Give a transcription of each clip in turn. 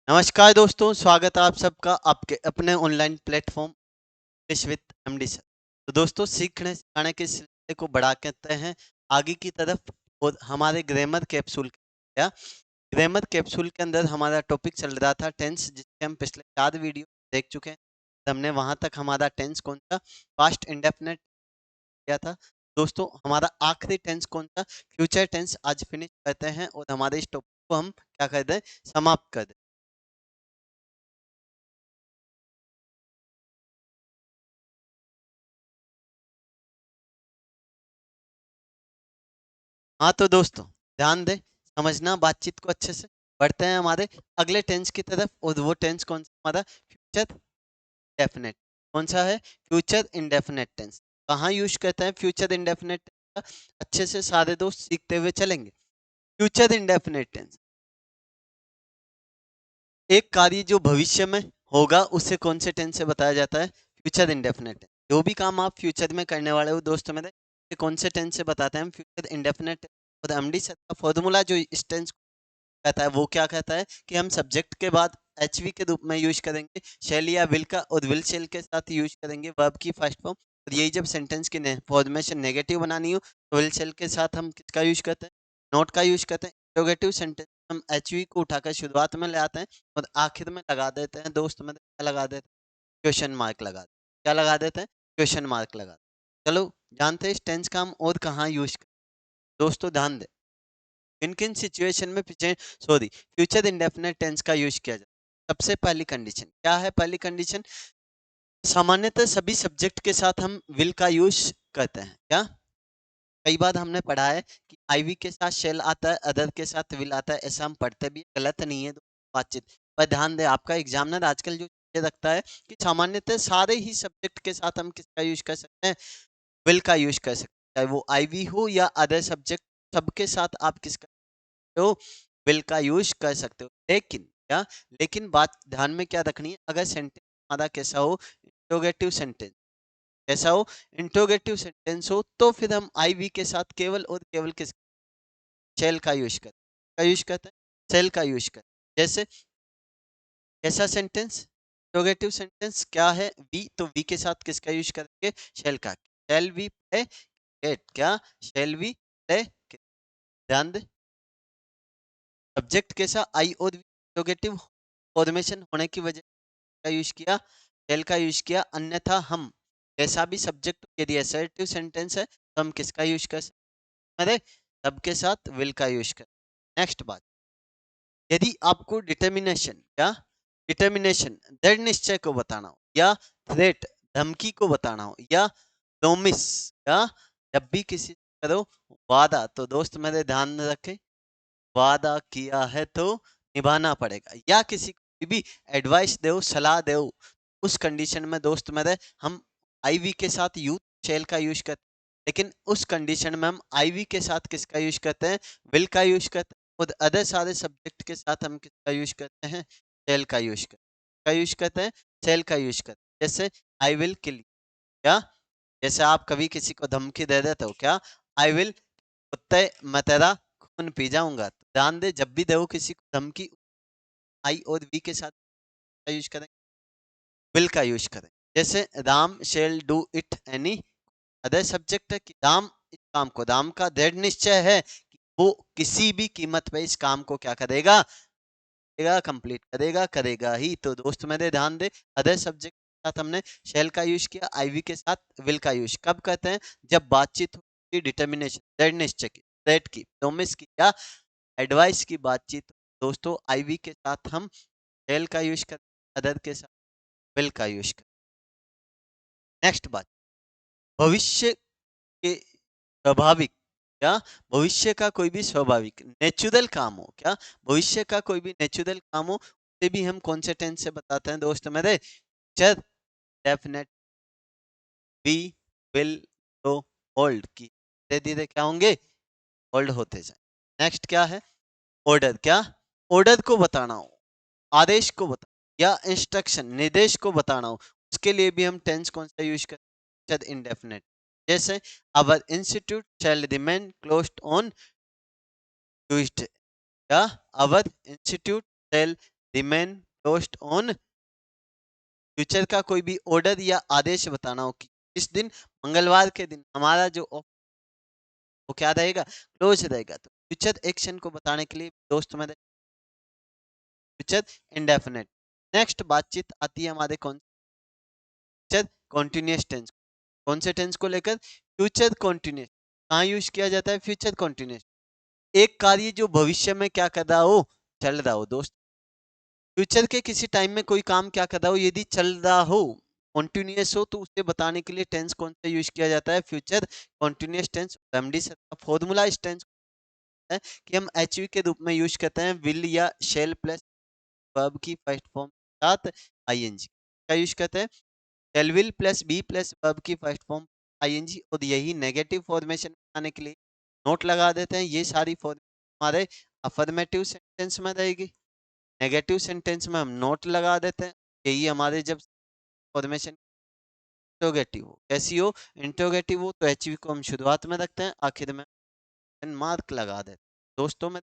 नमस्कार दोस्तों, स्वागत है आप सबका आपके अपने online platform English with MD sir. तो दोस्तों, सीखने सिखाने के सिलसिले को बढ़ा कहते हैं आगे की तरफ। और हमारे ग्रामर कैप्सूल या ग्रामर कैप्सूल के अंदर हमारा टॉपिक चल रहा था टेंस, जिसके हम पिछले 4 वीडियो देख चुके हैं। तो हमने वहां तक हमारा टेंस कौन सा पास्ट इंडेफिनिट किया था। दोस्तों, हमारा आखिरी टेंस कौन सा फ्यूचर टेंस आज फिनिश करते हैं और हमारे इस टॉपिक को हम क्या कर दें, समाप्त कर दें। हाँ तो दोस्तों, ध्यान दें, समझना बातचीत को अच्छे से। बढ़ते हैं हमारे अगले टेंस की तरफ, और वो टेंस कौन सा हमारा फ्यूचर डेफिनेट। कौन सा है? Future indefinite tense. कहाँ यूज करते हैं फ्यूचर इंडेफिनेट टेंस? अच्छे से सारे दोस्त सीखते हुए चलेंगे। फ्यूचर इंडेफिनेट टेंस, एक कार्य जो भविष्य में होगा उसे कौन से टेंस से बताया जाता है? Future indefinite. जो भी काम आप फ्यूचर में करने वाले हो दोस्त मेरे, ये कौन से टेंस से बताते हैं हम? Future indefinite. और एमडी सर का फॉर्मूला जो इस टेंस कहता है वो क्या कहता है कि हम सब्जेक्ट के बाद एचवी के रूप में यूज करेंगे, शैल या विल का, और विल शेल के साथ यूज करेंगे वर्ब की फर्स्ट फॉर्म। और यही जब सेंटेंस की फॉर्मेशन नेगेटिव बनानी हो तो विल शेल के साथ हम किसका यूज करते हैं? नोट का यूज करते हैं। इंट्रोगेटिव सेंटेंस हम एचवी को उठाकर शुरुआत में ले आते हैं और आखिर में लगा देते हैं दोस्त में। क्या लगा देते हैं? क्वेश्चन मार्क लगा देते हैं। क्या लगा देते हैं? क्वेश्चन मार्क लगा देते हैं। चलो जानते हैं इस टेंस का हम और कहाँ यूज करें। दोस्तों ध्यान दें, किन किन सिचुएशन में पीछे सॉरी फ्यूचर इंडेफिनेट टेंस का यूज किया जाए। सबसे पहली कंडीशन क्या है? पहली कंडीशन, सामान्यतः सभी सब्जेक्ट के साथ हम विल का यूज करते हैं। क्या कई बार हमने पढ़ा है कि आईवी के साथ शेल आता है, अदर के साथ विल आता है, ऐसा हम पढ़ते भी, गलत नहीं है बातचीत। पर ध्यान दें, आपका एग्जामिनर आजकल जो चीजें रखता है कि सामान्यतः सारे ही सब्जेक्ट के साथ हम किसका यूज कर सकते हैं? विल का यूज कर सकते हैं, चाहे वो आईवी हो या अदर सब्जेक्ट, सबके साथ आप किसका तो विल का यूज कर सकते हो। लेकिन क्या, लेकिन बात ध्यान में क्या रखनी है, अगर सेंटेंस हमारा कैसा हो, इंट्रोगेटिव सेंटेंस, कैसा हो, इंट्रोगेटिव सेंटेंस हो, तो फिर हम आईवी के साथ केवल और केवल किस शेल का यूज करते हैं? का यूज करते हैं, शेल का यूज करते हैं। जैसे कैसा सेंटेंस? इंट्रोगेटिव सेंटेंस क्या है? वी, तो वी के साथ किसका यूज करेंगे? शेल का। Shall we play cricket. क्या? शेल वी प्ले, ध्यान दे, सब्जेक्ट कैसा? आई और इंट्रोगेटिव फॉर्मेशन होने की वजह का यूज किया, शेल का यूज किया। अन्यथा हम कैसा भी सब्जेक्ट, यदि असर्टिव सेंटेंस है तो हम किसका यूज कर सकते? अरे सबके साथ विल का यूज कर। नेक्स्ट बात, यदि आपको डिटर्मिनेशन, क्या डिटर्मिनेशन, दृढ़ निश्चय को बताना हो, या थ्रेट धमकी को बताना हो, या प्रोमिस, या जब भी किसी से करो वादा, तो दोस्त मेरे ध्यान में रखें, वादा किया है तो निभाना पड़ेगा। या किसी को भी एडवाइस दो, सलाह दो, उस कंडीशन में दोस्त मेरे हम आईवी के साथ यूथ शेल का यूज करते हैं। लेकिन उस कंडीशन में हम आईवी के साथ किसका यूज करते हैं? विल का यूज करते हैं। और अदर सारे सब्जेक्ट के साथ हम किसका यूज करते हैं? शेल का यूज करते हैं। का यूज करते हैं, शेल का यूज करते हैं। जैसे आई विल किल, क्या, जैसे आप कभी किसी को धमकी दे देते हो, क्या, आई विल कुत्ते मैं तेरा खून पी जाऊंगा। तो ध्यान दे, जब भी दो किसी को धमकी, आई और वी के साथ यूज करें, विल का यूज करें। जैसे Ram shell do it any other subject है कि राम इस काम को, राम का दृढ़ निश्चय है कि वो किसी भी कीमत पे इस काम को क्या करेगा, करेगा, कंप्लीट करेगा, करेगा ही। तो दोस्त मेरे ध्यान दे, अदर सब्जेक्ट के साथ हमने शेल का यूज किया, आईवी के साथ विल का यूज कब करते हैं? जब बातचीत होती, डिटर्मिनेशन दृढ़ निश्चय की, थ्रेट की, प्रोमिस की, या एडवाइस की बातचीत, दोस्तों आईवी के साथ हम शेल का यूज करते हैं, अदर के साथ विल का यूज करते हैं। नेक्स्ट बात, भविष्य के स्वाभाविक, क्या, भविष्य का कोई भी स्वाभाविक नेचुरल काम हो, क्या, भविष्य का कोई भी नेचुरल काम हो, उसे भी हम कौन से टेंस से बताते हैं दोस्त मेरे? जब डेफिनेट, बी, विल, तो होल्ड की धीरे धीरे क्या होंगे? होल्ड होते जाए। नेक्स्ट क्या है? ऑर्डर, क्या, ऑर्डर को बताना हो, आदेश को बता, या इंस्ट्रक्शन निर्देश को बताना हो, उसके लिए भी हम टेंस कौन सा यूज करते हैं? इंडेफिनेट। जैसे our institute shall remain closed on Tuesday, या our institute shall remain post on. Future का कोई भी ऑर्डर या आदेश बताना हो कि इस दिन मंगलवार के दिन हमारा जो वो क्या रहेगा, क्लोज रहेगा। तो फ्यूचर एक्शन को बताने के लिए दोस्त में फ्यूचर इंडेफिनेट। नेक्स्ट बातचीत आती है हमारे कौन फ्यूचर कॉन्टिन्यूस टेंस। कौन से टेंस को लेकर, फ्यूचर कॉन्टिन्यूस। कहाँ यूज किया जाता है फ्यूचर कॉन्टिन्यूस, एक कार्य जो भविष्य में क्या कर रहा हो, चल रहा हो दोस्त। फ्यूचर के किसी टाइम में कोई काम क्या कर रहा हो, यदि चल रहा हो, कॉन्टिन्यूस हो, तो उसे बताने के लिए टेंस कौन सा यूज किया जाता है, future continuous tense. MD sir का फॉर्मूला इस टेंस है कि हम एचवी के रूप में यूज करते हैं विल या शेल प्लस वर्ब की फर्स्ट फॉर्म के साथ आईएनजी का यूज करते हैं। Shall will plus be plus verb की फर्स्ट फॉर्म आईएनजी, और यही नेगेटिव फॉर्मेशन बनाने के लिए नोट लगा देते हैं। ये सारी फॉर्मेशन हमारे अफर्मेटिव सेंटेंस में रहेगी, नेगेटिव सेंटेंस में हम नोट लगा देते हैं। यही हमारे जब फॉर्मेशन इंट्रोगेटिव हो, कैसी हो, इंट्रोगेटिव हो, तो एचवी को हम शुरुआत में रखते हैं, आखिर में मार्क लगा देते हैं। दोस्तों में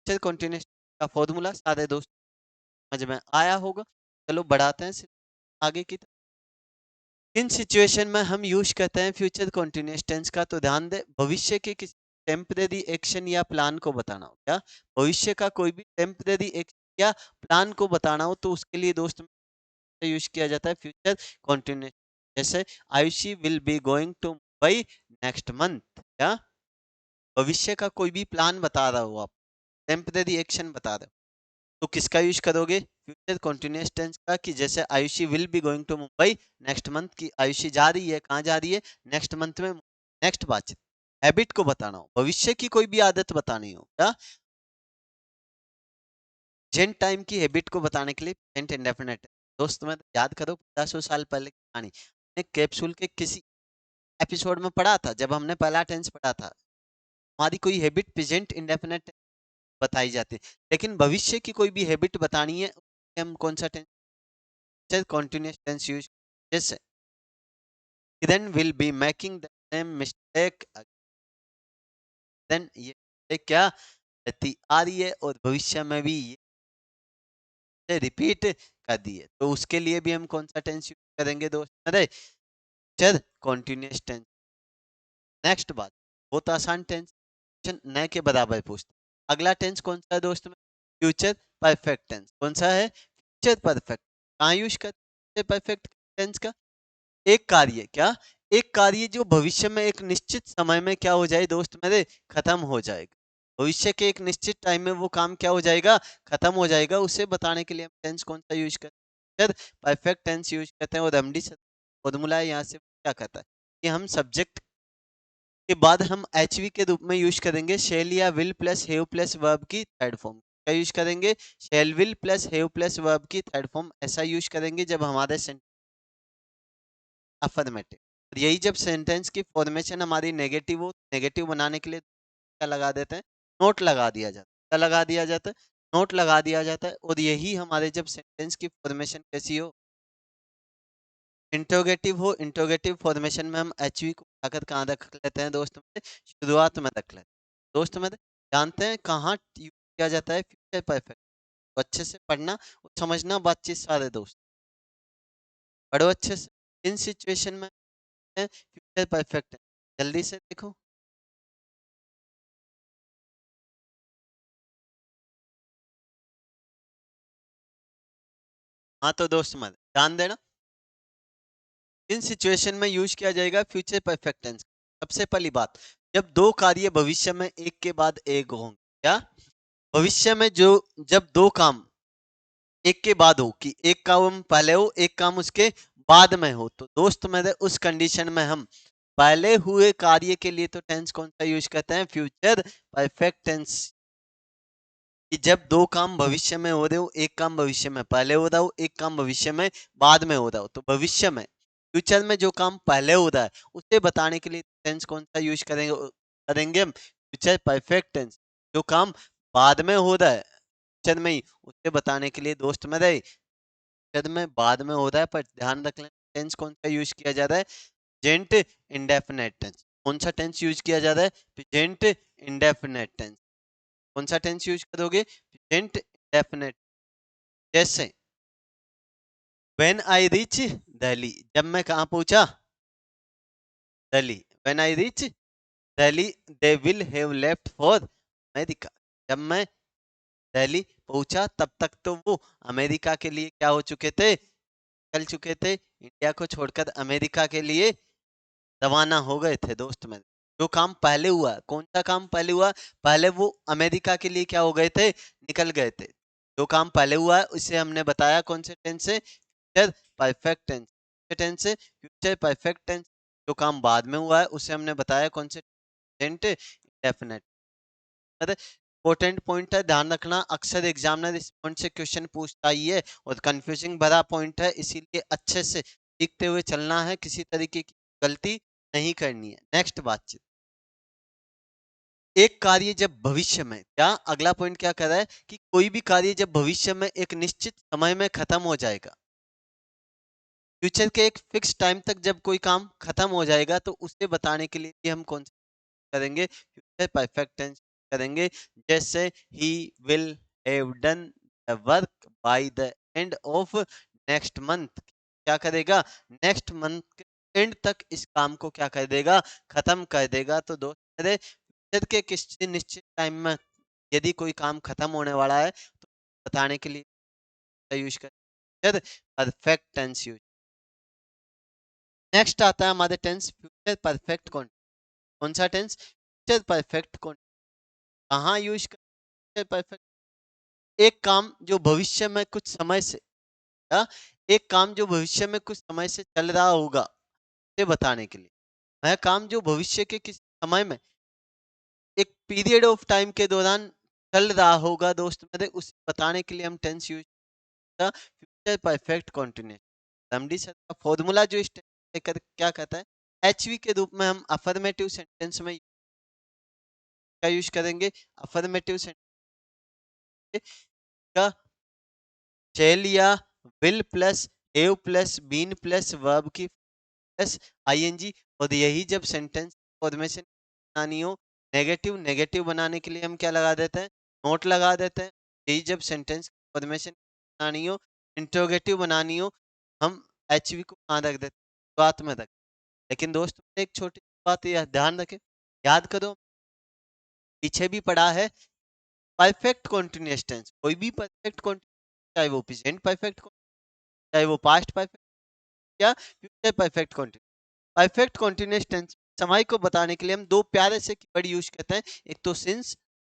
कंटिन्यूस का फॉर्मूला सारे दोस्त समझ में आया होगा। चलो बढ़ाते हैं आगे की तरफ। इन सिचुएशन में हम यूज करते हैं फ्यूचर कंटिन्यूअस टेंस का, तो ध्यान दें भविष्य के किसी टेम्परेरी एक्शन या प्लान को बताना हो, क्या भविष्य का कोई भी टेम्परेरी एक्शन या प्लान को बताना हो, तो उसके लिए दोस्त यूज किया जाता है फ्यूचर कंटिन्यूअस। जैसे Ayushi will be going to Mumbai next month, क्या भविष्य का कोई भी प्लान बता रहा हो आप, टेम्परेरी एक्शन बता रहे हो, तो किसका यूज करोगे, फ्यूचर कंटिन्यूअस टेंस का। कि जैसे Ayushi will be going to Mumbai next month, की आयुषी जा रही है, कहाँ जा रही है, नेक्स्ट मंथ में। नेक्स्ट बातचीत हैबिट को बताना हो, भविष्य की कोई भी आदत बतानी हो, क्या प्रेजेंट टाइम की हैबिट को बताने के लिए प्रेजेंट इंडेफिनिट। दोस्त में याद करो 50 साल पहले की कहानी, हमने कैप्सूल के किसी एपिसोड में पढ़ा था, जब हमने पहला टेंस पढ़ा था, हमारी कोई हैबिट प्रेजेंट इंडेफिनिट बताई जाती है। लेकिन भविष्य की कोई भी हैबिट बतानी है, हम कौन सा टेंस, कंटिन्यूअस टेंस यूज। जैसे then will be making the same mistake then, ये mistake क्या रहती आ रही है, और भविष्य में भी ये रिपीट कर दी है, तो उसके लिए भी हम कौन सा टेंस यूज करेंगे दोस्त, अरे चल कंटिन्यूअस टेंस। नेक्स्ट बात, बहुत आसान टेंस, न के बराबर पूछते। अगला टेंस कौन सा है दोस्त में, फ्यूचर परफेक्ट टेंस। कौन सा है, फ्यूचर परफेक्ट। कहाँ यूज करते परफेक्ट टेंस का, एक कार्य, क्या एक कार्य जो भविष्य में एक निश्चित समय में क्या हो जाए दोस्त मेरे, खत्म हो जाएगा। भविष्य के एक निश्चित टाइम में वो काम क्या हो जाएगा, खत्म हो जाएगा, उसे बताने के लिए हम टेंस कौन सा यूज करते हैं, परफेक्ट टेंस यूज करते हैं। और एमडी फॉर्मूला यहाँ से क्या कहता है कि हम सब्जेक्ट के बाद हम एचवी के रूप में यूज करेंगे शेल या will plus have plus verb की थर्ड फॉर्म। क्या यूज करेंगे, shall will plus have plus verb की थर्ड फॉर्म, ऐसा यूज करेंगे जब हमारे अफर्मेटिव। और यही जब सेंटेंस की फॉर्मेशन हमारी नेगेटिव हो, नेगेटिव बनाने के लिए क्या लगा देते हैं, नोट लगा दिया जाता है। क्या लगा दिया जाता है, नोट लगा दिया जाता है। और यही हमारे जब सेंटेंस की फॉर्मेशन कैसी हो, इंट्रोगेटिव हो, इंट्रोगेटिव फॉर्मेशन में हम एचवी को उठाकर कहाँ रख लेते हैं दोस्त में, शुरुआत में रख लेते हैं। दोस्त में जानते हैं कहाँ यूज किया जाता है फ्यूचर परफेक्ट, तो अच्छे से पढ़ना और समझना बातचीत सारे दोस्त, पढ़ो अच्छे से। इन सिचुएशन में फ्यूचर परफेक्ट है, जल्दी से देखो। हाँ तो दोस्त मत ध्यान देना, इन सिचुएशन में यूज किया जाएगा फ्यूचर परफेक्ट टेंस। सबसे पहली बात, जब दो कार्य भविष्य में एक के बाद एक होंगे, क्या भविष्य में जो जब दो काम एक के बाद हो, कि एक काम पहले हो एक काम उसके बाद में हो, तो दोस्त मेरे उस कंडीशन में हम पहले हुए कार्य के लिए तो टेंस कौन सा यूज करते हैं, फ्यूचर परफेक्ट टेंस। कि जब दो काम भविष्य में हो रहे हो, एक काम भविष्य में पहले हो रहा हो, एक काम भविष्य में बाद में हो रहा हो, तो भविष्य में फ्यूचर में जो काम पहले हो रहा है उसे बताने के लिए टेंस कौन सा यूज करेंगे, करेंगे हम फ्यूचर परफेक्ट टेंस। जो काम बाद में हो रहा है फ्यूचर में ही, उसे बताने के लिए दोस्त में रहे फ्यूचर में बाद में हो रहा है, पर ध्यान रख लें टेंस कौन सा यूज किया जा रहा है, प्रेजेंट इंडेफिनेट टेंस। कौन सा टेंस यूज किया जा रहा है, प्रेजेंट इंडेफिनेट टेंस। कौन सा टेंस यूज करोगे, प्रेजेंट इंडेफिनेट। जैसे व्हेन आई रीच दिल्ली, जब मैं कहाँ पहुंचा, Delhi. When I reach Delhi they will have left for America, जब मैं दिल्ली पहुंचा तब तक तो वो अमेरिका के लिए क्या हो चुके थे, चल चुके थे, इंडिया को छोड़कर अमेरिका के लिए रवाना हो गए थे दोस्त मेरे। जो काम पहले हुआ, कौन सा काम पहले हुआ, पहले वो अमेरिका के लिए क्या हो गए थे, निकल गए थे। जो काम पहले हुआ है उसे हमने बताया कौन से टेंस से, फ्यूचर परफेक्ट टेंस, टेंस से फ्यूचर परफेक्ट टेंस। जो काम बाद में हुआ है उसे हमने बताया कौन से प्रेजेंट इंडेफिनिट। इंपॉर्टेंट पॉइंट है, ध्यान रखना, अक्सर एग्जामिनर इस पॉइंट से क्वेश्चन पूछता ही है और कंफ्यूजिंग भरा पॉइंट है, इसीलिए अच्छे से सीखते हुए चलना है, किसी तरीके की गलती नहीं करनी है। नेक्स्ट बातचीत, एक कार्य जब भविष्य में, क्या अगला पॉइंट क्या कर रहा है कि कोई भी कार्य जब भविष्य में एक निश्चित समय में खत्म हो जाएगा, फ्यूचर के एक फिक्स टाइम तक जब कोई काम खत्म हो जाएगा तो उसे बताने के लिए हम कौन करेंगे, फ्यूचर परफेक्ट टेंस करेंगे। जैसे he will have done the work by the end of next month, क्या करेगा, नेक्स्ट मंथ के एंड तक इस काम को क्या कर देगा, खत्म कर देगा। तो दोस्त मेरे फ्यूचर के किसी निश्चित टाइम में यदि कोई काम खत्म होने वाला है तो बताने के लिए यूज कर परफेक्ट टेंस यूज। नेक्स्ट आता है हमारे टेंस फ्यूचर परफेक्ट कौन सा टेंस, फ्यूचर परफेक्ट कहाँ यूज करते हैं परफेक्ट, एक काम जो भविष्य में कुछ समय से, या एक काम जो भविष्य में कुछ समय से चल रहा होगा उसे बताने के लिए। वह काम जो भविष्य के किस समय में एक पीरियड ऑफ टाइम के दौरान चल रहा होगा दोस्त मेरे, उसे बताने के लिए हम टेंस यूज करते हैं future perfect continuous. MD sir का फॉर्मूला जो इस लेकर क्या कहता है, एचवी के रूप में हम अफर्मेटिव सेंटेंस में क्या यूज करेंगे, अफर्मेटिव सेंटेंस का शेल या will plus have plus been plus verb की प्लस आईएनजी। और यही जब सेंटेंस फॉर्मेशन बनानी हो, नेगेटिव नेगेटिव बनाने के लिए हम क्या लगा देते हैं, नोट लगा देते हैं। यही जब सेंटेंस फॉर्मेशन बनानी हो, इंट्रोगेटिव बनानी हो, हम एचवी को कहाँ रख देते हैं, बात में रख। लेकिन दोस्तों एक छोटी बात यह ध्यान रखें, याद करो, पीछे भी पढ़ा है, परफेक्ट कॉन्टिन्यूअस टेंस, कोई भी परफेक्ट कॉन्टिन्यूअस, चाहे वो प्रेजेंट परफेक्ट, चाहे वो पास्ट परफेक्ट या future perfect continuous, perfect continuous tense समय को बताने के लिए हम दो प्यारे से कीवर्ड यूज करते हैं, एक तो सिंस,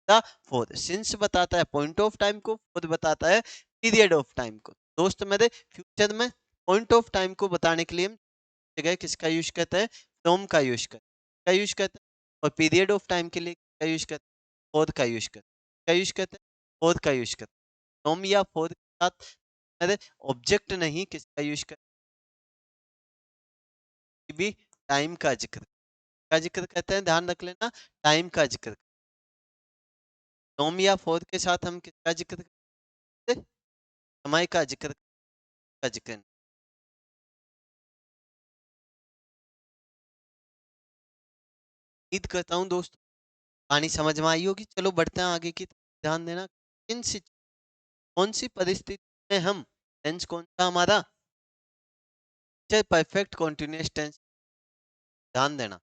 द फोर। सिंस बताता है पॉइंट ऑफ टाइम को, फोर बताता है पीरियड ऑफ टाइम को। दोस्त मेरे फ्यूचर में पॉइंट ऑफ टाइम को बताने के लिए हम जगह किसका यूज करते हैं, फ्रॉम का यूज करते हैं, क्या यूज करते हैं, और पीरियड ऑफ टाइम के लिए क्या यूज करते हैं, फोर का यूज करते हैं, क्या यूज करते हैं, फोर का यूज करते हैं। फ्रॉम या फोर के साथ मेरे ऑब्जेक्ट नहीं, किसका यूज करते हैं, भी टाइम का जिक्र करते हैं, ध्यान रख लेना, टाइम का जिक्र। फ्रॉम या फोर के साथ हम किसका जिक्र करते हैं, समय का जिक्र, का जिक्र। उम्मीद करता हूँ दोस्त कहानी समझ में आई होगी। चलो बढ़ते हैं आगे की तरफ। ध्यान देना, कौन सी परिस्थिति में हम टेंस कौन सा हमारा, परफेक्ट कॉन्टिन्यूअस टेंस। ध्यान देना,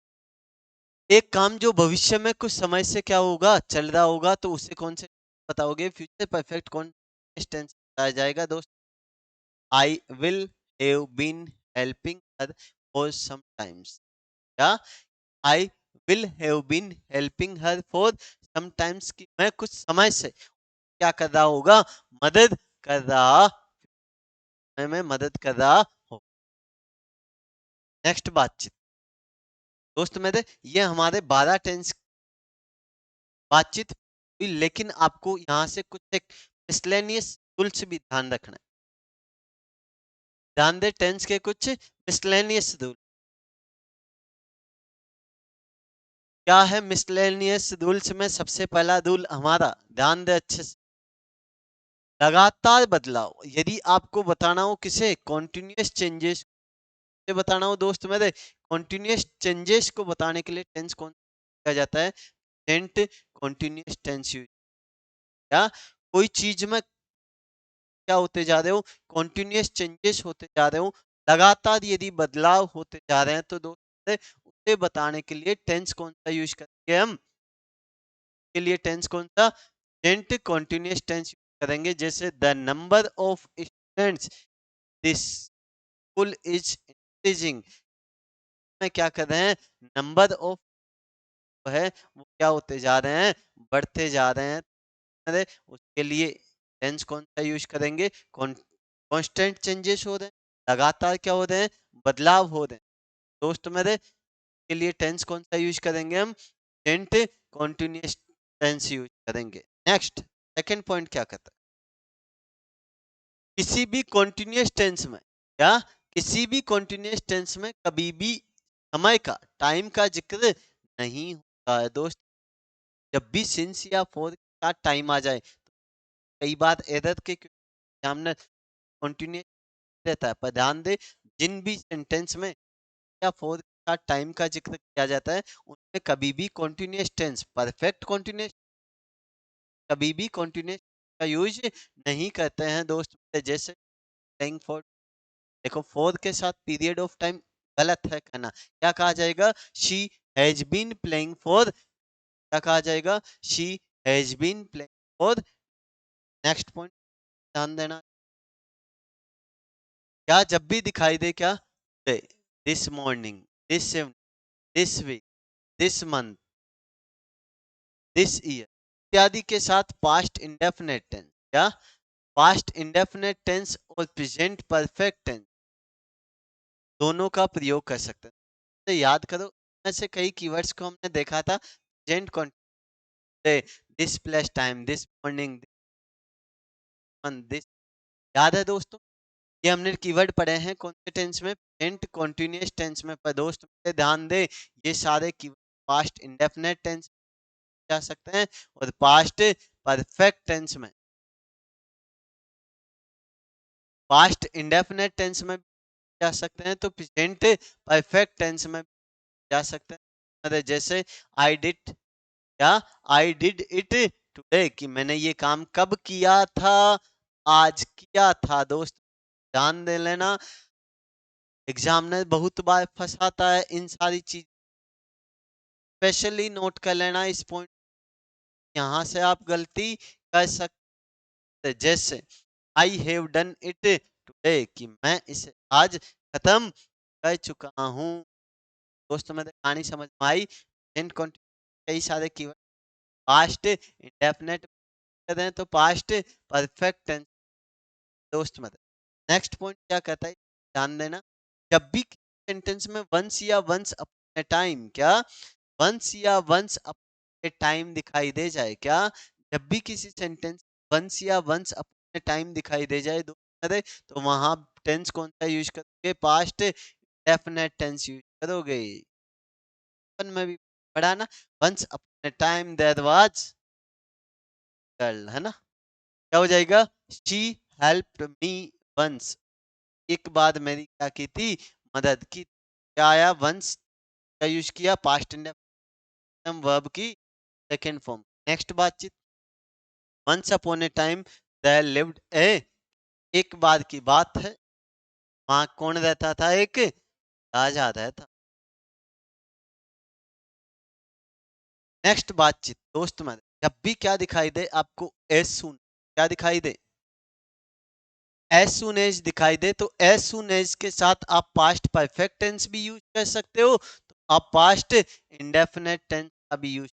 एक काम जो भविष्य में कुछ समय से क्या होगा, चल रहा होगा, तो उसे कौन से बताओगे, फ्यूचर परफेक्ट कॉन्टिन्यूअस टेंस बताया जाएगा दोस्त। I will have been helping her for some times, या I will have been helping her for some times, की मैं कुछ समय से क्या कर रहा होगा, मदद कर रहा, मैं मदद कर रहा हूँ। नेक्स्ट बातचीत, दोस्त मेरे ये हमारे 12 टेंस बातचीत हुई, लेकिन आपको यहाँ से कुछ एक मिसलेनियस रूल्स भी ध्यान रखना है। ध्यान दे, टेंस के कुछ मिसलेनियस रूल, क्या है मिसलेनियस रूल्स में, सबसे पहला रूल हमारा, ध्यान दे अच्छे से, लगातार बदलाव। यदि आपको बताना हो किसे, कॉन्टिन्यूस चेंजेस से बताना हो दोस्त मेरे, कॉन्टिन्यूस चेंजेस को बताने के लिए टेंस कौन किया जाता है, प्रेजेंट कॉन्टिन्यूस टेंस यूज। या कोई चीज में क्या होते जा रहे हो, कॉन्टिन्यूस चेंजेस होते जा रहे हो, लगातार यदि बदलाव होते जा रहे हैं, तो दोस्तों उसे बताने के लिए टेंस कौन सा यूज करेंगे हम, के लिए टेंस कौन सा, प्रेजेंट कॉन्टिन्यूस टेंस यूज करेंगे। जैसे the number of students this school is increasing, में क्या कर रहे हैं, नंबर ऑफ है वो क्या होते जा रहे हैं, बढ़ते जा रहे हैं। अरे उसके लिए टेंस कौन सा यूज करेंगे, कांस्टेंट चेंजेस हो रहे हैं, लगातार क्या हो रहे हैं, बदलाव हो रहे हैं। दोस्त मेरे के लिए टेंस कौन सा यूज करेंगे हम, प्रेजेंट कॉन्टिन्यूअस टेंस यूज करेंगे। नेक्स्ट सेकंड पॉइंट क्या कहता है, किसी भी कॉन्टिन्यूअस टेंस में, या किसी भी कॉन्टिन्यूअस टेंस में कभी भी समय का, टाइम का जिक्र नहीं होता है दोस्त। जब भी सिंस या फॉर के साथ टाइम आ जाए, कई बार एरर के सामने कंटिन्यू रहता है, पर ध्यान दे जिन भी सेंटेंस में या फॉर के साथ टाइम का जिक्र किया जाता है, उनमें कभी भी कंटिन्यूअस टेंस, परफेक्ट कंटिन्यूअस, कभी भी कंटिन्यूअस का यूज नहीं करते हैं दोस्त। जैसे प्लेइंग फॉर, देखो फॉर के साथ पीरियड ऑफ टाइम गलत है कहना, क्या कहा जाएगा, she has been playing for, क्या कहा जाएगा, she has been playing for. Next point ध्यान देना, क्या जब भी दिखाई दे, क्या this morning, this evening, this week, this month, this year इत्यादि के साथ पास्ट इंडेफिनेट टेंस, क्या पास्ट इंडेफिनेट टेंस और प्रेजेंट परफेक्ट टेंस दोनों का प्रयोग कर सकते हैं। तो याद करो, ऐसे कई कीवर्ड्स को हमने देखा था, present this plus time, this morning, this month, this, याद है दोस्तों, ये हमने कीवर्ड पढ़े हैं कौन से टेंस में, प्रेजेंट कॉन्टिन्यूअस टेंस में। पर दोस्त ध्यान दे, ये सारे कीवर्ड पास्ट इंडेफिनेट टेंस जा सकते हैं और पास्ट परफेक्ट टेंस में, पास्ट इंडेफिनेट टेंस में जा सकते हैं, तो प्रेजेंट परफेक्ट टेंस में जा सकते हैं। अरे जैसे आई डिड, क्या आई डिड इट टुडे, कि मैंने ये काम कब किया था, आज किया था। दोस्त ध्यान दे लेना, एग्जाम में बहुत बार फंसाता है इन सारी चीज, स्पेशली नोट कर लेना इस पॉइंट, यहाँ से आप गलती कर सकते। जैसे I have done it today, कि मैं इसे आज खत्म कर चुका हूँ। दोस्तों में कहानी समझ में आई, प्रेजेंट कंटिन्यूअस कई सारे कीवर्ड, पास्ट इंडेफिनेट हैं तो पास्ट परफेक्ट टेंस। दोस्त में नेक्स्ट पॉइंट क्या कहता है, ध्यान देना, जब भी सेंटेंस में वंस या वंस अपने टाइम, क्या वंस या वंस अपने टाइम दिखाई दे जाए, क्या जब भी किसी सेंटेंस वंस या वंस अपने टाइम दिखाई दे जाए तो वहां टेंस कौन सा यूज करोगे, पास्ट डेफिनेट टेंस यूज करोगे। में भी पढ़ा ना, वंस अपने टाइम देयर वाज गर्ल, है ना, क्या हो जाएगा, शी हेल्प्ड मी वंस, एक बार मेरी क्या की थी, मदद की। क्या आया, वंस का यूज किया, पास्ट इंडेफिनिट वर्ब की सेकंड फॉर्म। नेक्स्ट बातचीत, once upon a time there lived a, एक बार की बात है, वहां कौन रहता था, एक राजा रहता। नेक्स्ट बातचीत दोस्त में, जब भी क्या दिखाई दे आपको, एज सून, क्या दिखाई दे, एज सून एज दिखाई दे, तो एज सून एज के साथ आप पास्ट परफेक्ट टेंस भी यूज कर सकते हो, तो आप पास्ट इंडेफिनेट टेंस का भी यूज,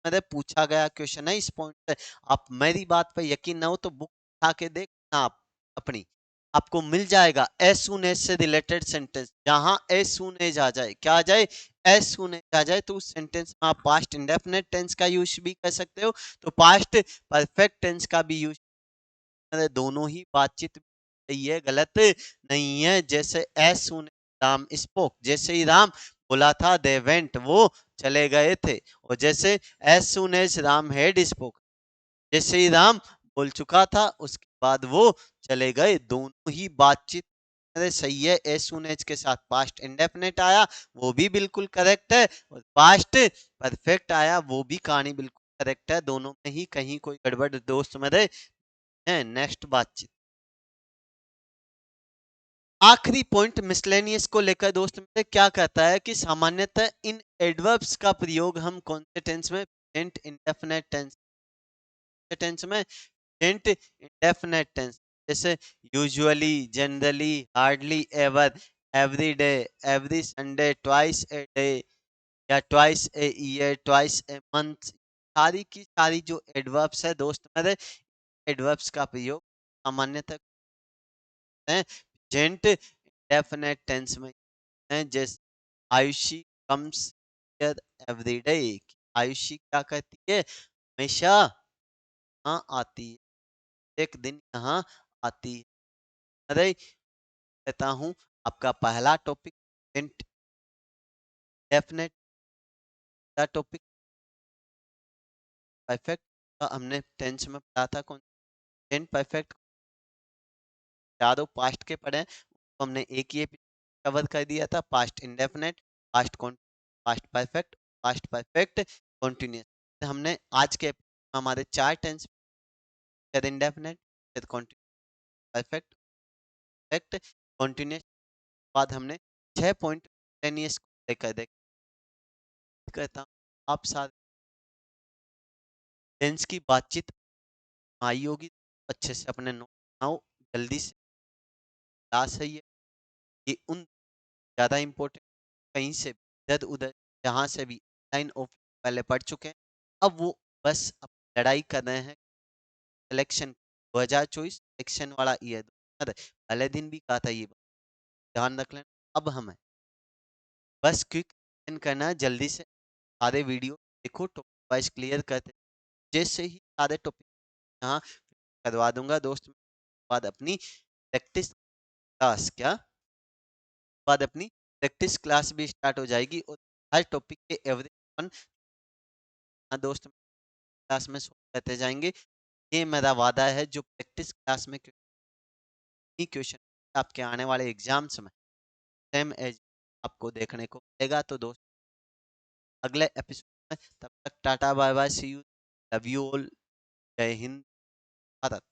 मेरे पूछा गया क्वेश्चन है इस पॉइंट पे, आप मेरी बात पे यकीन ना हो तो बुक उठा के देखना आप अपनी, आपको मिल जाएगा एज सून एज से रिलेटेड सेंटेंस, जहां एज सून एज आ जाए, क्या आ जाए, एज सून एज आ जाए, तो उस सेंटेंस में आप पास्ट इंडेफिनेट टेंस का यूज भी कर सकते हो, तो पास्ट परफेक्ट टेंस का भी यूज, दोनों ही बातचीत सही है, गलत नहीं है। जैसे एज सून राम स्पोक, जैसे ही राम बोला था, दे वेंट, वो चले गए थे। और जैसे as soon as Ram had spoke, जैसे ही राम बोल चुका था उसके बाद वो चले गए। दोनों ही बातचीत सही है, एज सून एज के साथ पास्ट इंडेफिनेट आया वो भी बिल्कुल करेक्ट है, और पास्ट परफेक्ट आया वो भी कहानी बिल्कुल करेक्ट है। दोनों में ही कहीं कोई गड़बड़ दोस्त मेरे है नेक्स्ट बातचीत। आखिरी पॉइंट मिसलेनियस को लेकर दोस्त मेरे क्या कहता है कि सामान्यतः इन एडवर्ब्स का प्रयोग हम कौन से टेंस में, प्रेजेंट इंडेफिनिट टेंस, टेंस में प्रेजेंट इंडेफिनिट टेंस, जैसे usually, generally, hardly ever, every day, every Sunday, twice a day या twice a year, twice a month, सारी की सारी जो एडवर्ब्स है दोस्त मेरे, एडवर्ब्स का प्रयोग सामान्यतः हैं प्रेजेंट इंडेफिनिट टेंस में है। जैसे Ayushi comes here every day, Ayushi क्या कहती है, हमेशा यहाँ आती है, एक दिन यहाँ आती है। अरे कहता हूँ आपका पहला टॉपिक डेफिनेट का टॉपिक परफेक्ट का हमने टेंस में पढ़ा था, कौन टेंस परफेक्ट यादव पास्ट के पढ़े हैं, तो हमने एक ही कवर कर दिया था, past indefinite, past past perfect, past perfect continuous. हमने आज के हमारे चार tense indefinite, perfect, perfect, continuous, बाद हमने 6 पॉइंट टेनियस को लेकर देख कहता हूँ आप साथ टेंस की बातचीत आई होगी, अच्छे से अपने नोट बनाओ, जल्दी से क्लास है ये उन ज़्यादा इम्पोर्टेंट कहीं से इधर उधर जहाँ से भी लाइन ऑफ पहले पढ़ चुके हैं, अब वो बस अब लड़ाई कर रहे हैं सिलेक्शन 2024 सिलेक्शन वाला ईयर, पहले दिन भी कहा था ये बात, ध्यान रख लेना। अब हमें बस क्विक करना है, जल्दी से सारे वीडियो देखो, टॉपिक वाइज क्लियर करते जैसे ही सारे टॉपिक यहाँ करवा दूंगा दोस्त, बाद अपनी प्रैक्टिस क्लास क्या, बाद अपनी प्रैक्टिस क्लास भी स्टार्ट हो जाएगी और हर टॉपिक के एवरेज वन दोस्त क्लास में सॉल्व करते जाएंगे। ये मेरा वादा है, जो प्रैक्टिस क्लास में क्वेश्चन आपके आने वाले एग्जाम्स में सेम एज आपको देखने को मिलेगा। तो दोस्त अगले एपिसोड में, तब तक tata bye bye, see you, love you all, जय हिंद, भारत।